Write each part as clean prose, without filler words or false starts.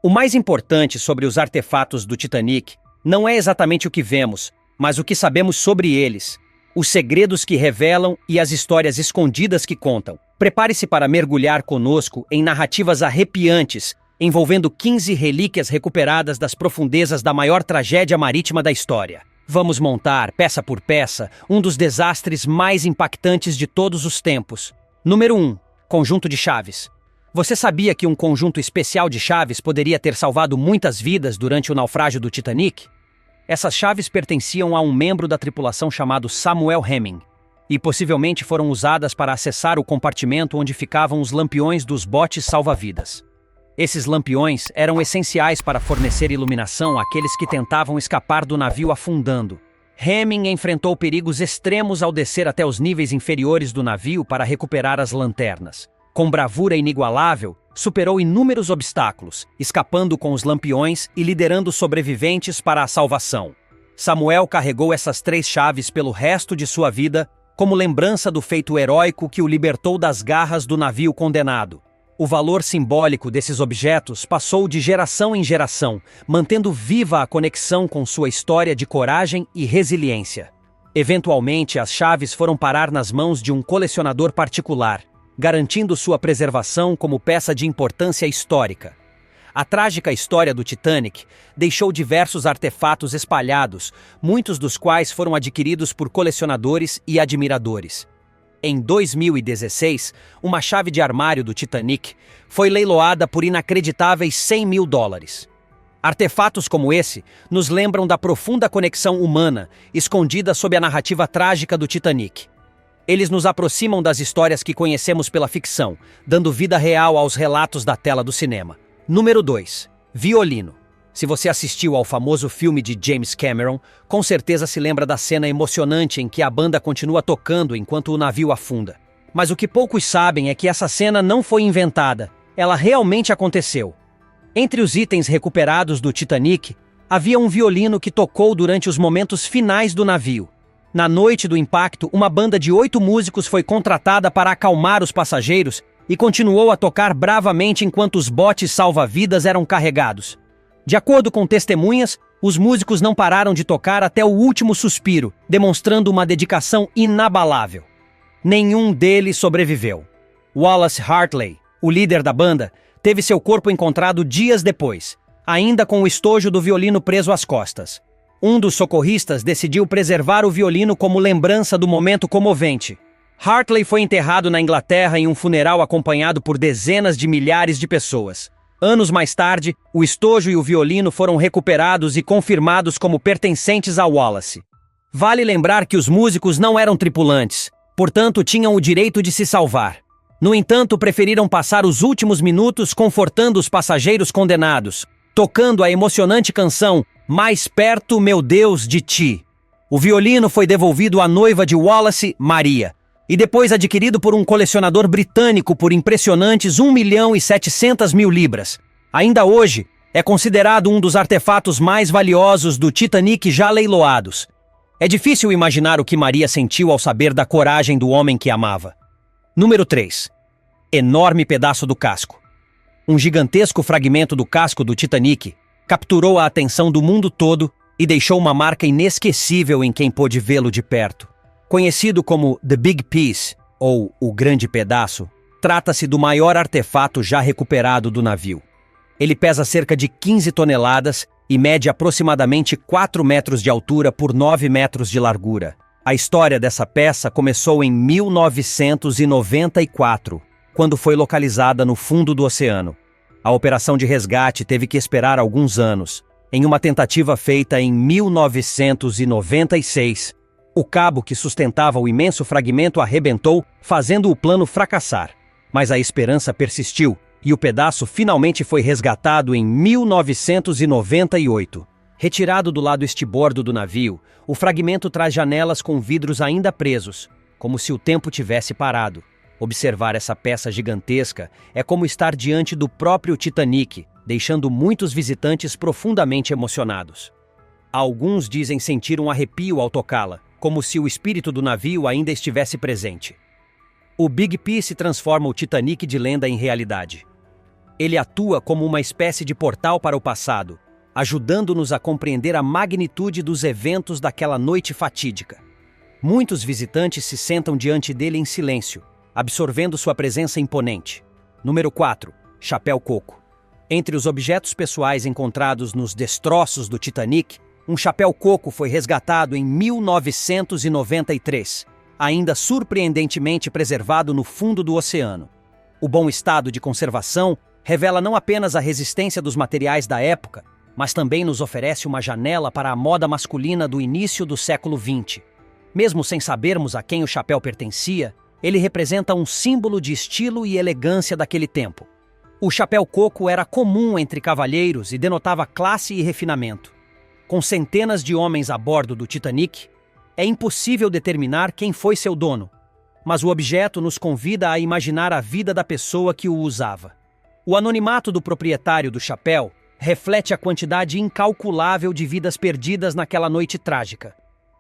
O mais importante sobre os artefatos do Titanic não é exatamente o que vemos, mas o que sabemos sobre eles, os segredos que revelam e as histórias escondidas que contam. Prepare-se para mergulhar conosco em narrativas arrepiantes, envolvendo 15 relíquias recuperadas das profundezas da maior tragédia marítima da história. Vamos montar, peça por peça, um dos desastres mais impactantes de todos os tempos. Número 1. Conjunto de chaves. Você sabia que um conjunto especial de chaves poderia ter salvado muitas vidas durante o naufrágio do Titanic? Essas chaves pertenciam a um membro da tripulação chamado Samuel Hemming, e possivelmente foram usadas para acessar o compartimento onde ficavam os lampiões dos botes salva-vidas. Esses lampiões eram essenciais para fornecer iluminação àqueles que tentavam escapar do navio afundando. Hemming enfrentou perigos extremos ao descer até os níveis inferiores do navio para recuperar as lanternas. Com bravura inigualável, superou inúmeros obstáculos, escapando com os lampiões e liderando os sobreviventes para a salvação. Samuel carregou essas 3 chaves pelo resto de sua vida, como lembrança do feito heróico que o libertou das garras do navio condenado. O valor simbólico desses objetos passou de geração em geração, mantendo viva a conexão com sua história de coragem e resiliência. Eventualmente, as chaves foram parar nas mãos de um colecionador particular, garantindo sua preservação como peça de importância histórica. A trágica história do Titanic deixou diversos artefatos espalhados, muitos dos quais foram adquiridos por colecionadores e admiradores. Em 2016, uma chave de armário do Titanic foi leiloada por inacreditáveis $100 mil. Artefatos como esse nos lembram da profunda conexão humana escondida sob a narrativa trágica do Titanic. Eles nos aproximam das histórias que conhecemos pela ficção, dando vida real aos relatos da tela do cinema. Número 2. Violino. Se você assistiu ao famoso filme de James Cameron, com certeza se lembra da cena emocionante em que a banda continua tocando enquanto o navio afunda. Mas o que poucos sabem é que essa cena não foi inventada, ela realmente aconteceu. Entre os itens recuperados do Titanic, havia um violino que tocou durante os momentos finais do navio. Na noite do impacto, uma banda de 8 músicos foi contratada para acalmar os passageiros e continuou a tocar bravamente enquanto os botes salva-vidas eram carregados. De acordo com testemunhas, os músicos não pararam de tocar até o último suspiro, demonstrando uma dedicação inabalável. Nenhum deles sobreviveu. Wallace Hartley, o líder da banda, teve seu corpo encontrado dias depois, ainda com o estojo do violino preso às costas. Um dos socorristas decidiu preservar o violino como lembrança do momento comovente. Hartley foi enterrado na Inglaterra em um funeral acompanhado por dezenas de milhares de pessoas. Anos mais tarde, o estojo e o violino foram recuperados e confirmados como pertencentes a Wallace. Vale lembrar que os músicos não eram tripulantes, portanto tinham o direito de se salvar. No entanto, preferiram passar os últimos minutos confortando os passageiros condenados, tocando a emocionante canção Mais Perto, Meu Deus, de Ti. O violino foi devolvido à noiva de Wallace, Maria, e depois adquirido por um colecionador britânico por impressionantes 1.700.000 libras. Ainda hoje, é considerado um dos artefatos mais valiosos do Titanic já leiloados. É difícil imaginar o que Maria sentiu ao saber da coragem do homem que amava. Número 3. Enorme pedaço do casco. Um gigantesco fragmento do casco do Titanic capturou a atenção do mundo todo e deixou uma marca inesquecível em quem pôde vê-lo de perto. Conhecido como The Big Piece, ou O Grande Pedaço, trata-se do maior artefato já recuperado do navio. Ele pesa cerca de 15 toneladas e mede aproximadamente 4 metros de altura por 9 metros de largura. A história dessa peça começou em 1994, quando foi localizada no fundo do oceano. A operação de resgate teve que esperar alguns anos. Em uma tentativa feita em 1996, o cabo que sustentava o imenso fragmento arrebentou, fazendo o plano fracassar. Mas a esperança persistiu, e o pedaço finalmente foi resgatado em 1998. Retirado do lado estibordo do navio, o fragmento traz janelas com vidros ainda presos, como se o tempo tivesse parado. Observar essa peça gigantesca é como estar diante do próprio Titanic, deixando muitos visitantes profundamente emocionados. Alguns dizem sentir um arrepio ao tocá-la, como se o espírito do navio ainda estivesse presente. O Big Piece transforma o Titanic de lenda em realidade. Ele atua como uma espécie de portal para o passado, ajudando-nos a compreender a magnitude dos eventos daquela noite fatídica. Muitos visitantes se sentam diante dele em silêncio, absorvendo sua presença imponente. Número 4. Chapéu Coco. Entre os objetos pessoais encontrados nos destroços do Titanic, um chapéu coco foi resgatado em 1993, ainda surpreendentemente preservado no fundo do oceano. O bom estado de conservação revela não apenas a resistência dos materiais da época, mas também nos oferece uma janela para a moda masculina do início do século XX. Mesmo sem sabermos a quem o chapéu pertencia, ele representa um símbolo de estilo e elegância daquele tempo. O chapéu coco era comum entre cavalheiros e denotava classe e refinamento. Com centenas de homens a bordo do Titanic, é impossível determinar quem foi seu dono, mas o objeto nos convida a imaginar a vida da pessoa que o usava. O anonimato do proprietário do chapéu reflete a quantidade incalculável de vidas perdidas naquela noite trágica.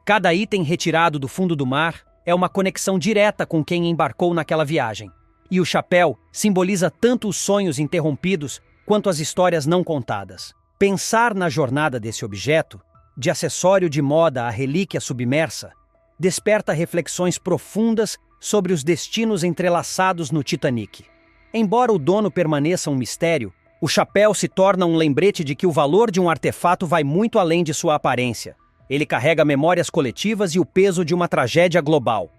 Cada item retirado do fundo do mar é uma conexão direta com quem embarcou naquela viagem. E o chapéu simboliza tanto os sonhos interrompidos quanto as histórias não contadas. Pensar na jornada desse objeto, de acessório de moda à relíquia submersa, desperta reflexões profundas sobre os destinos entrelaçados no Titanic. Embora o dono permaneça um mistério, o chapéu se torna um lembrete de que o valor de um artefato vai muito além de sua aparência. Ele carrega memórias coletivas e o peso de uma tragédia global.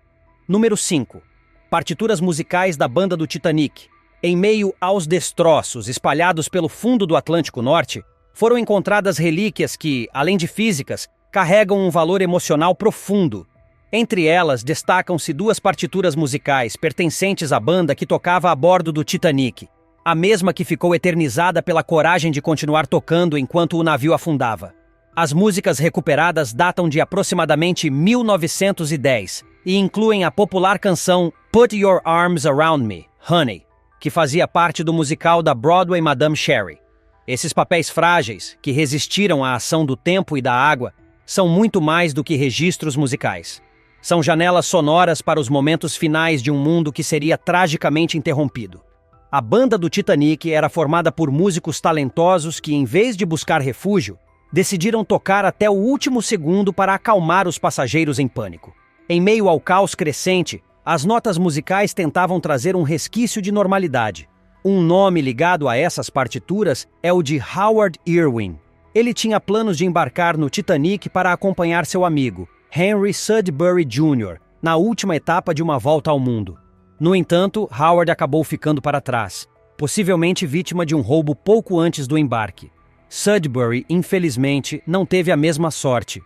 Número 5. Partituras musicais da banda do Titanic. Em meio aos destroços espalhados pelo fundo do Atlântico Norte, foram encontradas relíquias que, além de físicas, carregam um valor emocional profundo. Entre elas, destacam-se 2 partituras musicais pertencentes à banda que tocava a bordo do Titanic, a mesma que ficou eternizada pela coragem de continuar tocando enquanto o navio afundava. As músicas recuperadas datam de aproximadamente 1910 e incluem a popular canção Put Your Arms Around Me, Honey, que fazia parte do musical da Broadway Madame Sherry. Esses papéis frágeis, que resistiram à ação do tempo e da água, são muito mais do que registros musicais. São janelas sonoras para os momentos finais de um mundo que seria tragicamente interrompido. A banda do Titanic era formada por músicos talentosos que, em vez de buscar refúgio, decidiram tocar até o último segundo para acalmar os passageiros em pânico. Em meio ao caos crescente, as notas musicais tentavam trazer um resquício de normalidade. Um nome ligado a essas partituras é o de Howard Irwin. Ele tinha planos de embarcar no Titanic para acompanhar seu amigo, Henry Sudbury Jr., na última etapa de uma volta ao mundo. No entanto, Howard acabou ficando para trás, possivelmente vítima de um roubo pouco antes do embarque. Sudbury, infelizmente, não teve a mesma sorte.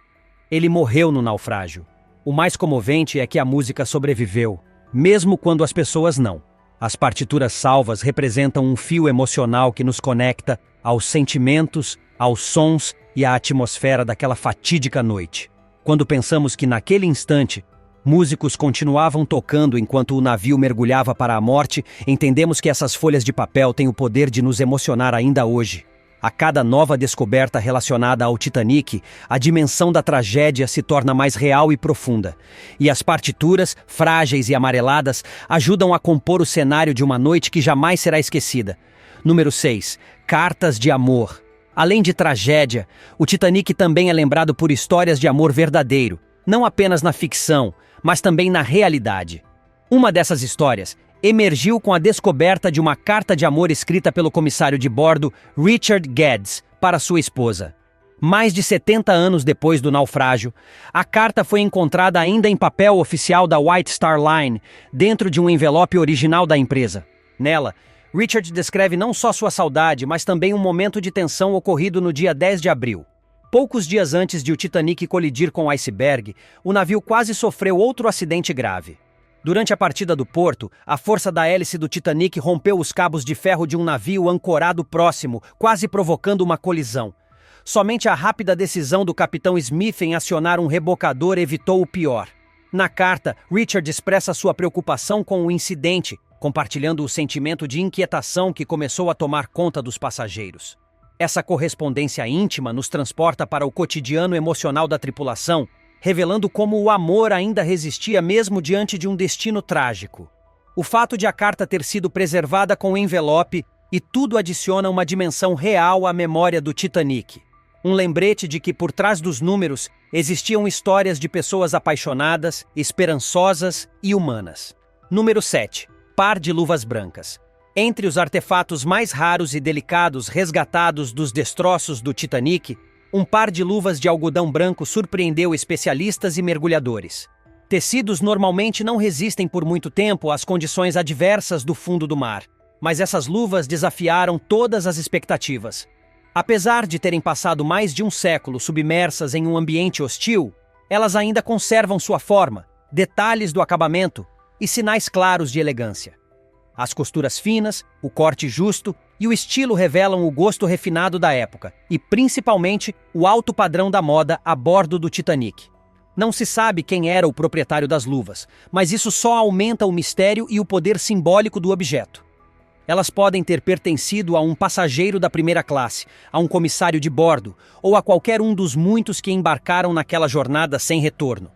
Ele morreu no naufrágio. O mais comovente é que a música sobreviveu, mesmo quando as pessoas não. As partituras salvas representam um fio emocional que nos conecta aos sentimentos, aos sons e à atmosfera daquela fatídica noite. Quando pensamos que naquele instante, músicos continuavam tocando enquanto o navio mergulhava para a morte, entendemos que essas folhas de papel têm o poder de nos emocionar ainda hoje. A cada nova descoberta relacionada ao Titanic, a dimensão da tragédia se torna mais real e profunda. E as partituras, frágeis e amareladas, ajudam a compor o cenário de uma noite que jamais será esquecida. Número 6. Cartas de amor. Além de tragédia, o Titanic também é lembrado por histórias de amor verdadeiro, não apenas na ficção, mas também na realidade. Uma dessas histórias emergiu com a descoberta de uma carta de amor escrita pelo comissário de bordo Richard Geddes para sua esposa. Mais de 70 anos depois do naufrágio, a carta foi encontrada ainda em papel oficial da White Star Line, dentro de um envelope original da empresa. Nela, Richard descreve não só sua saudade, mas também um momento de tensão ocorrido no dia 10 de abril. Poucos dias antes de o Titanic colidir com o iceberg, o navio quase sofreu outro acidente grave. Durante a partida do porto, a força da hélice do Titanic rompeu os cabos de ferro de um navio ancorado próximo, quase provocando uma colisão. Somente a rápida decisão do capitão Smith em acionar um rebocador evitou o pior. Na carta, Richard expressa sua preocupação com o incidente, compartilhando o sentimento de inquietação que começou a tomar conta dos passageiros. Essa correspondência íntima nos transporta para o cotidiano emocional da tripulação, revelando como o amor ainda resistia mesmo diante de um destino trágico. O fato de a carta ter sido preservada com o envelope E tudo adiciona uma dimensão real à memória do Titanic. Um lembrete de que por trás dos números existiam histórias de pessoas apaixonadas, esperançosas e humanas. Número 7. Par de luvas brancas. Entre os artefatos mais raros e delicados resgatados dos destroços do Titanic, um par de luvas de algodão branco surpreendeu especialistas e mergulhadores. Tecidos normalmente não resistem por muito tempo às condições adversas do fundo do mar, mas essas luvas desafiaram todas as expectativas. Apesar de terem passado mais de um século submersas em um ambiente hostil, elas ainda conservam sua forma, detalhes do acabamento e sinais claros de elegância. As costuras finas, o corte justo e o estilo revelam o gosto refinado da época e, principalmente, o alto padrão da moda a bordo do Titanic. Não se sabe quem era o proprietário das luvas, mas isso só aumenta o mistério e o poder simbólico do objeto. Elas podem ter pertencido a um passageiro da primeira classe, a um comissário de bordo ou a qualquer um dos muitos que embarcaram naquela jornada sem retorno.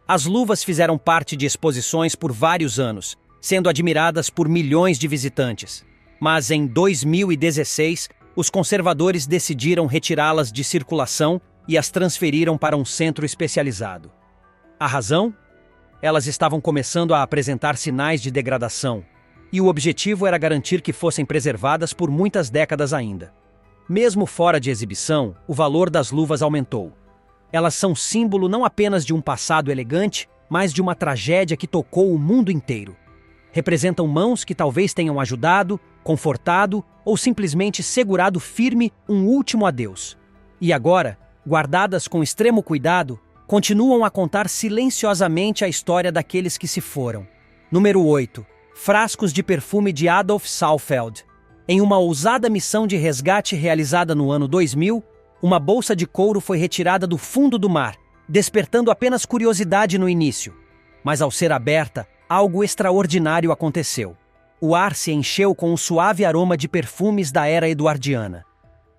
As luvas fizeram parte de exposições por vários anos, sendo admiradas por milhões de visitantes. Mas em 2016, os conservadores decidiram retirá-las de circulação e as transferiram para um centro especializado. A razão? Elas estavam começando a apresentar sinais de degradação, e o objetivo era garantir que fossem preservadas por muitas décadas ainda. Mesmo fora de exibição, o valor das luvas aumentou. Elas são símbolo não apenas de um passado elegante, mas de uma tragédia que tocou o mundo inteiro. Representam mãos que talvez tenham ajudado, confortado ou simplesmente segurado firme um último adeus. E agora, guardadas com extremo cuidado, continuam a contar silenciosamente a história daqueles que se foram. Número 8. Frascos de perfume de Adolf Saalfeld. Em uma ousada missão de resgate realizada no ano 2000, uma bolsa de couro foi retirada do fundo do mar, despertando apenas curiosidade no início. Mas ao ser aberta, algo extraordinário aconteceu. O ar se encheu com um suave aroma de perfumes da era eduardiana.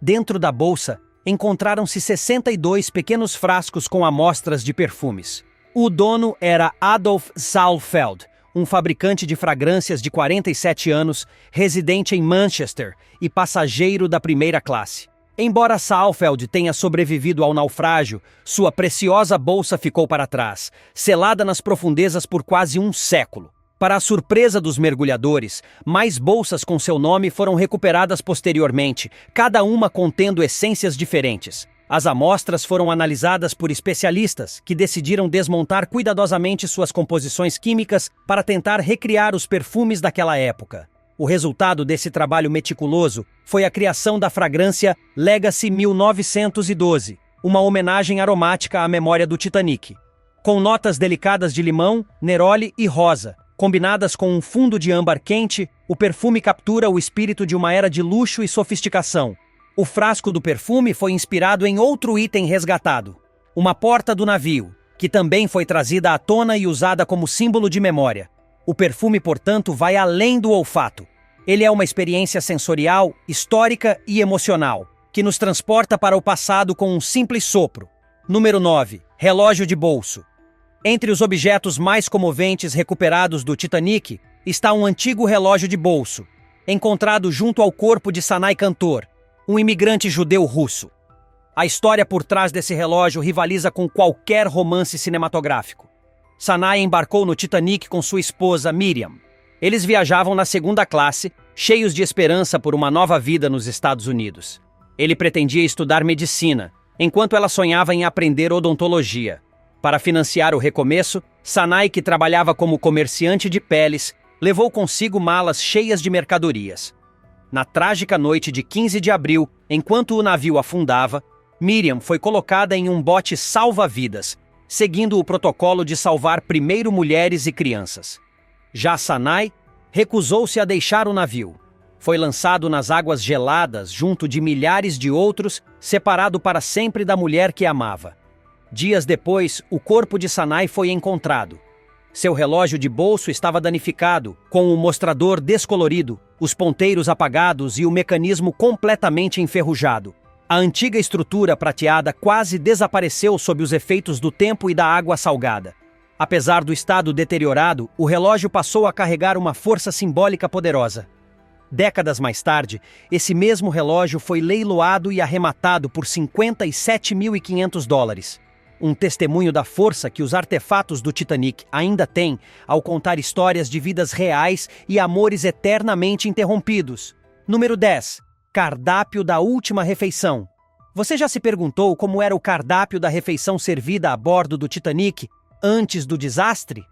Dentro da bolsa, encontraram-se 62 pequenos frascos com amostras de perfumes. O dono era Adolf Saalfeld, um fabricante de fragrâncias de 47 anos, residente em Manchester e passageiro da primeira classe. Embora Saalfeld tenha sobrevivido ao naufrágio, sua preciosa bolsa ficou para trás, selada nas profundezas por quase um século. Para a surpresa dos mergulhadores, mais bolsas com seu nome foram recuperadas posteriormente, cada uma contendo essências diferentes. As amostras foram analisadas por especialistas, que decidiram desmontar cuidadosamente suas composições químicas para tentar recriar os perfumes daquela época. O resultado desse trabalho meticuloso foi a criação da fragrância Legacy 1912, uma homenagem aromática à memória do Titanic. Com notas delicadas de limão, neroli e rosa, combinadas com um fundo de âmbar quente, o perfume captura o espírito de uma era de luxo e sofisticação. O frasco do perfume foi inspirado em outro item resgatado, uma porta do navio, que também foi trazida à tona e usada como símbolo de memória. O perfume, portanto, vai além do olfato. Ele é uma experiência sensorial, histórica e emocional, que nos transporta para o passado com um simples sopro. Número 9. Relógio de bolso. Entre os objetos mais comoventes recuperados do Titanic está um antigo relógio de bolso, encontrado junto ao corpo de Sanai Cantor, um imigrante judeu russo. A história por trás desse relógio rivaliza com qualquer romance cinematográfico. Sanai embarcou no Titanic com sua esposa Miriam. Eles viajavam na segunda classe, cheios de esperança por uma nova vida nos Estados Unidos. Ele pretendia estudar medicina, enquanto ela sonhava em aprender odontologia. Para financiar o recomeço, Sanai, que trabalhava como comerciante de peles, levou consigo malas cheias de mercadorias. Na trágica noite de 15 de abril, enquanto o navio afundava, Miriam foi colocada em um bote salva-vidas, seguindo o protocolo de salvar primeiro mulheres e crianças. Já Sanai recusou-se a deixar o navio. Foi lançado nas águas geladas junto de milhares de outros, separado para sempre da mulher que amava. Dias depois, o corpo de Sanai foi encontrado. Seu relógio de bolso estava danificado, com o mostrador descolorido, os ponteiros apagados e o mecanismo completamente enferrujado. A antiga estrutura prateada quase desapareceu sob os efeitos do tempo e da água salgada. Apesar do estado deteriorado, o relógio passou a carregar uma força simbólica poderosa. Décadas mais tarde, esse mesmo relógio foi leiloado e arrematado por $57.500. Um testemunho da força que os artefatos do Titanic ainda têm ao contar histórias de vidas reais e amores eternamente interrompidos. Número 10. Cardápio da última refeição. Você já se perguntou como era o cardápio da refeição servida a bordo do Titanic antes do desastre?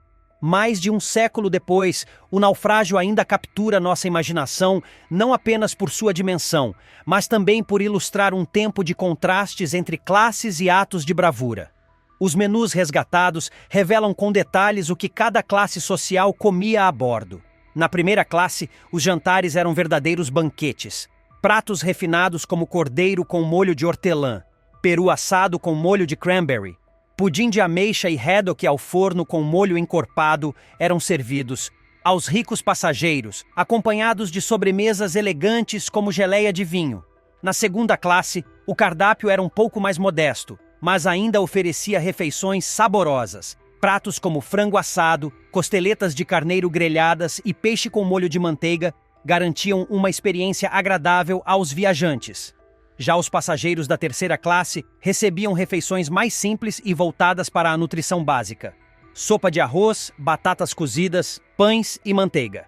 Mais de um século depois, o naufrágio ainda captura nossa imaginação não apenas por sua dimensão, mas também por ilustrar um tempo de contrastes entre classes e atos de bravura. Os menus resgatados revelam com detalhes o que cada classe social comia a bordo. Na primeira classe, os jantares eram verdadeiros banquetes. Pratos refinados como cordeiro com molho de hortelã, peru assado com molho de cranberry, pudim de ameixa e haddock ao forno com molho encorpado eram servidos aos ricos passageiros, acompanhados de sobremesas elegantes como geleia de vinho. Na segunda classe, o cardápio era um pouco mais modesto, mas ainda oferecia refeições saborosas. Pratos como frango assado, costeletas de carneiro grelhadas e peixe com molho de manteiga garantiam uma experiência agradável aos viajantes. Já os passageiros da terceira classe recebiam refeições mais simples e voltadas para a nutrição básica. Sopa de arroz, batatas cozidas, pães e manteiga.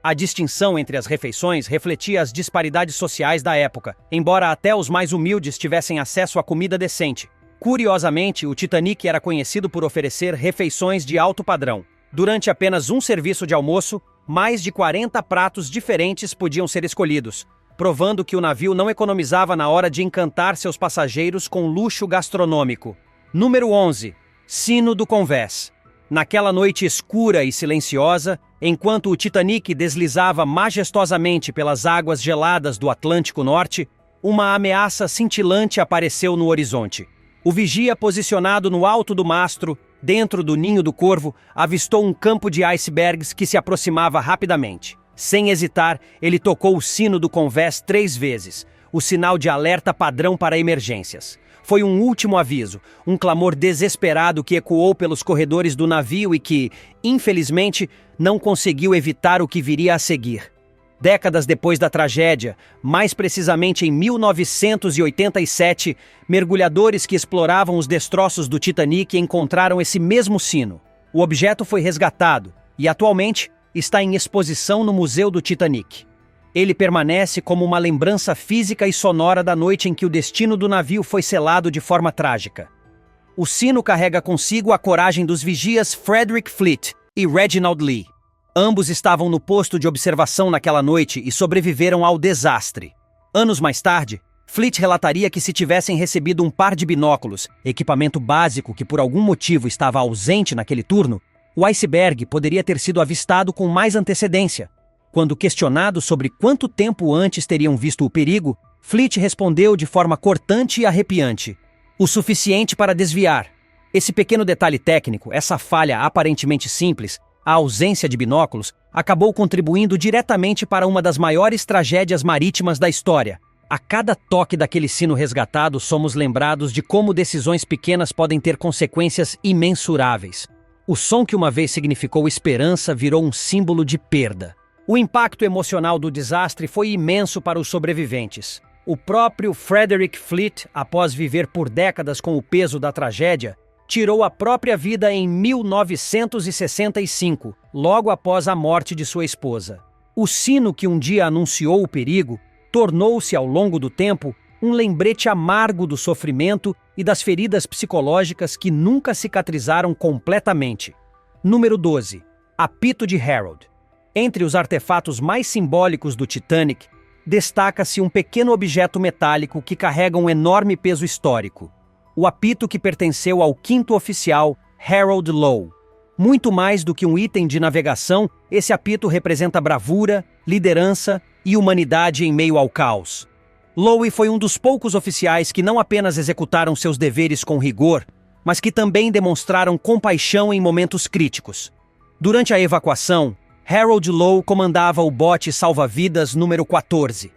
A distinção entre as refeições refletia as disparidades sociais da época, embora até os mais humildes tivessem acesso a comida decente. Curiosamente, o Titanic era conhecido por oferecer refeições de alto padrão. Durante apenas um serviço de almoço, mais de 40 pratos diferentes podiam ser escolhidos, provando que o navio não economizava na hora de encantar seus passageiros com luxo gastronômico. Número 11. Sino do Convés. Naquela noite escura e silenciosa, enquanto o Titanic deslizava majestosamente pelas águas geladas do Atlântico Norte, uma ameaça cintilante apareceu no horizonte. O vigia, posicionado no alto do mastro, dentro do ninho do corvo, avistou um campo de icebergs que se aproximava rapidamente. Sem hesitar, ele tocou o sino do convés 3 vezes, o sinal de alerta padrão para emergências. Foi um último aviso, um clamor desesperado que ecoou pelos corredores do navio e que, infelizmente, não conseguiu evitar o que viria a seguir. Décadas depois da tragédia, mais precisamente em 1987, mergulhadores que exploravam os destroços do Titanic encontraram esse mesmo sino. O objeto foi resgatado e, atualmente, está em exposição no Museu do Titanic. Ele permanece como uma lembrança física e sonora da noite em que o destino do navio foi selado de forma trágica. O sino carrega consigo a coragem dos vigias Frederick Fleet e Reginald Lee. Ambos estavam no posto de observação naquela noite e sobreviveram ao desastre. Anos mais tarde, Fleet relataria que se tivessem recebido um par de binóculos, equipamento básico que por algum motivo estava ausente naquele turno, o iceberg poderia ter sido avistado com mais antecedência. Quando questionado sobre quanto tempo antes teriam visto o perigo, Fleet respondeu de forma cortante e arrepiante: "O suficiente para desviar." Esse pequeno detalhe técnico, essa falha aparentemente simples, a ausência de binóculos, acabou contribuindo diretamente para uma das maiores tragédias marítimas da história. A cada toque daquele sino resgatado, somos lembrados de como decisões pequenas podem ter consequências imensuráveis. O som que uma vez significou esperança virou um símbolo de perda. O impacto emocional do desastre foi imenso para os sobreviventes. O próprio Frederick Fleet, após viver por décadas com o peso da tragédia, tirou a própria vida em 1965, logo após a morte de sua esposa. O sino que um dia anunciou o perigo tornou-se, ao longo do tempo, um lembrete amargo do sofrimento e das feridas psicológicas que nunca cicatrizaram completamente. Número 12. Apito de Harold. Entre os artefatos mais simbólicos do Titanic, destaca-se um pequeno objeto metálico que carrega um enorme peso histórico. O apito que pertenceu ao 5º oficial, Harold Lowe. Muito mais do que um item de navegação, esse apito representa bravura, liderança e humanidade em meio ao caos. Lowe foi um dos poucos oficiais que não apenas executaram seus deveres com rigor, mas que também demonstraram compaixão em momentos críticos. Durante a evacuação, Harold Lowe comandava o bote salva-vidas número 14.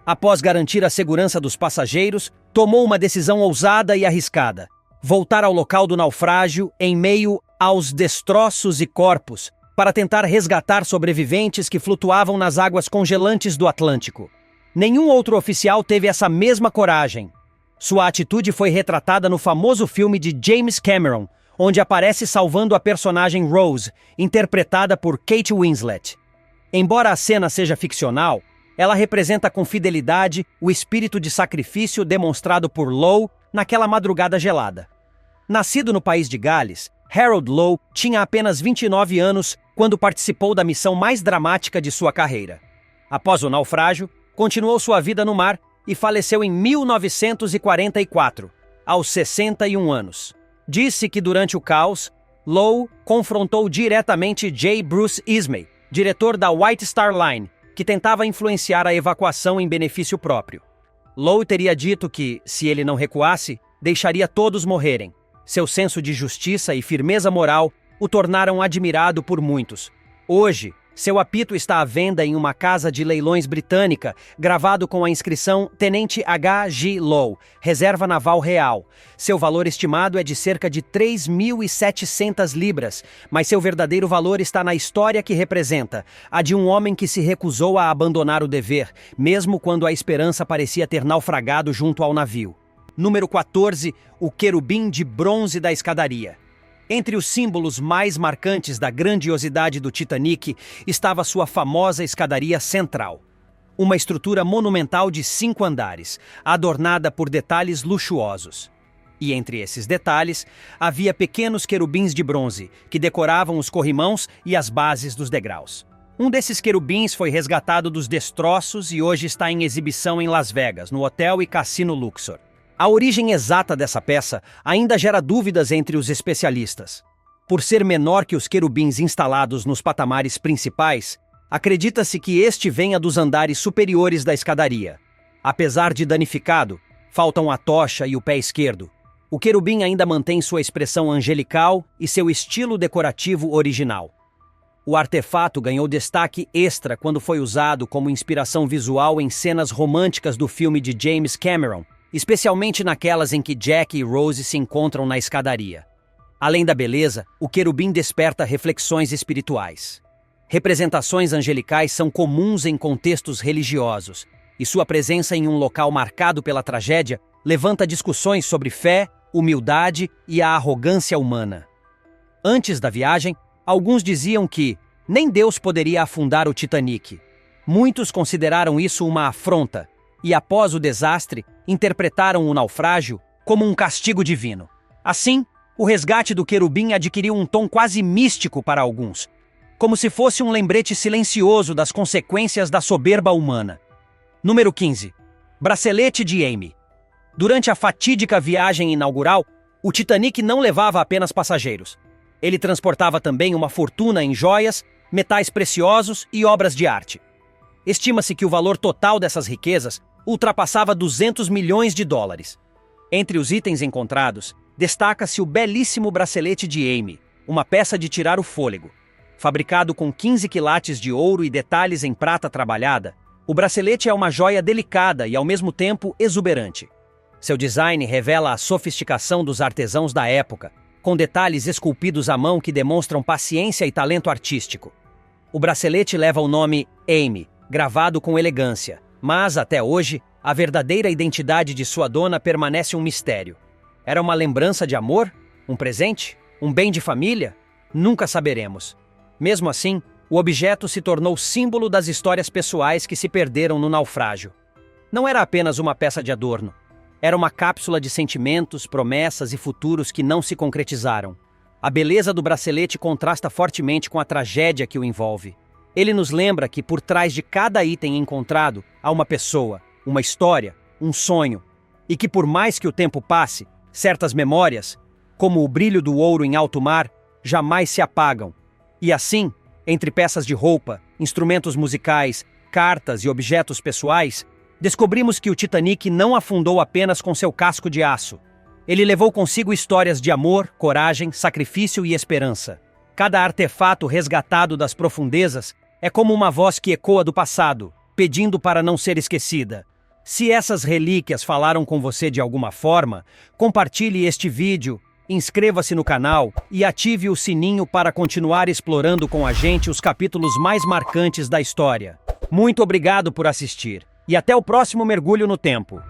Após garantir a segurança dos passageiros, tomou uma decisão ousada e arriscada: voltar ao local do naufrágio em meio aos destroços e corpos, para tentar resgatar sobreviventes que flutuavam nas águas congelantes do Atlântico. Nenhum outro oficial teve essa mesma coragem. Sua atitude foi retratada no famoso filme de James Cameron, onde aparece salvando a personagem Rose, interpretada por Kate Winslet. Embora a cena seja ficcional, ela representa com fidelidade o espírito de sacrifício demonstrado por Lowe naquela madrugada gelada. Nascido no país de Gales, Harold Lowe tinha apenas 29 anos quando participou da missão mais dramática de sua carreira. Após o naufrágio, continuou sua vida no mar e faleceu em 1944, aos 61 anos. Disse que durante o caos, Lowe confrontou diretamente J. Bruce Ismay, diretor da White Star Line, que tentava influenciar a evacuação em benefício próprio. Lowe teria dito que, se ele não recuasse, deixaria todos morrerem. Seu senso de justiça e firmeza moral o tornaram admirado por muitos. Hoje, seu apito está à venda em uma casa de leilões britânica, gravado com a inscrição Tenente H. G. Lowe, Reserva Naval Real. Seu valor estimado é de cerca de 3.700 libras, mas seu verdadeiro valor está na história que representa, a de um homem que se recusou a abandonar o dever, mesmo quando a esperança parecia ter naufragado junto ao navio. Número 14, o querubim de bronze da escadaria. Entre os símbolos mais marcantes da grandiosidade do Titanic estava sua famosa escadaria central. Uma estrutura monumental de 5 andares, adornada por detalhes luxuosos. E entre esses detalhes, havia pequenos querubins de bronze, que decoravam os corrimãos e as bases dos degraus. Um desses querubins foi resgatado dos destroços e hoje está em exibição em Las Vegas, no Hotel e Cassino Luxor. A origem exata dessa peça ainda gera dúvidas entre os especialistas. Por ser menor que os querubins instalados nos patamares principais, acredita-se que este venha dos andares superiores da escadaria. Apesar de danificado, faltam a tocha e o pé esquerdo. O querubim ainda mantém sua expressão angelical e seu estilo decorativo original. O artefato ganhou destaque extra quando foi usado como inspiração visual em cenas românticas do filme de James Cameron, especialmente naquelas em que Jack e Rose se encontram na escadaria. Além da beleza, o querubim desperta reflexões espirituais. Representações angelicais são comuns em contextos religiosos, e sua presença em um local marcado pela tragédia levanta discussões sobre fé, humildade e a arrogância humana. Antes da viagem, alguns diziam que nem Deus poderia afundar o Titanic. Muitos consideraram isso uma afronta, e após o desastre, interpretaram o naufrágio como um castigo divino. Assim, o resgate do querubim adquiriu um tom quase místico para alguns, como se fosse um lembrete silencioso das consequências da soberba humana. Número 15. Bracelete de Amy. Durante a fatídica viagem inaugural, o Titanic não levava apenas passageiros. Ele transportava também uma fortuna em joias, metais preciosos e obras de arte. Estima-se que o valor total dessas riquezas ultrapassava 200 milhões de dólares. Entre os itens encontrados, destaca-se o belíssimo bracelete de Amy, uma peça de tirar o fôlego. Fabricado com 15 quilates de ouro e detalhes em prata trabalhada, o bracelete é uma joia delicada e ao mesmo tempo exuberante. Seu design revela a sofisticação dos artesãos da época, com detalhes esculpidos à mão que demonstram paciência e talento artístico. O bracelete leva o nome Amy, gravado com elegância, mas, até hoje, a verdadeira identidade de sua dona permanece um mistério. Era uma lembrança de amor? Um presente? Um bem de família? Nunca saberemos. Mesmo assim, o objeto se tornou símbolo das histórias pessoais que se perderam no naufrágio. Não era apenas uma peça de adorno. Era uma cápsula de sentimentos, promessas e futuros que não se concretizaram. A beleza do bracelete contrasta fortemente com a tragédia que o envolve. Ele nos lembra que por trás de cada item encontrado há uma pessoa, uma história, um sonho, e que por mais que o tempo passe, certas memórias, como o brilho do ouro em alto mar, jamais se apagam. E assim, entre peças de roupa, instrumentos musicais, cartas e objetos pessoais, descobrimos que o Titanic não afundou apenas com seu casco de aço. Ele levou consigo histórias de amor, coragem, sacrifício e esperança. Cada artefato resgatado das profundezas é como uma voz que ecoa do passado, pedindo para não ser esquecida. Se essas relíquias falaram com você de alguma forma, compartilhe este vídeo inscreva-se no canal e ative o sininho para continuar explorando com a gente os capítulos mais marcantes da história. Muito obrigado por assistir e até o próximo mergulho no tempo.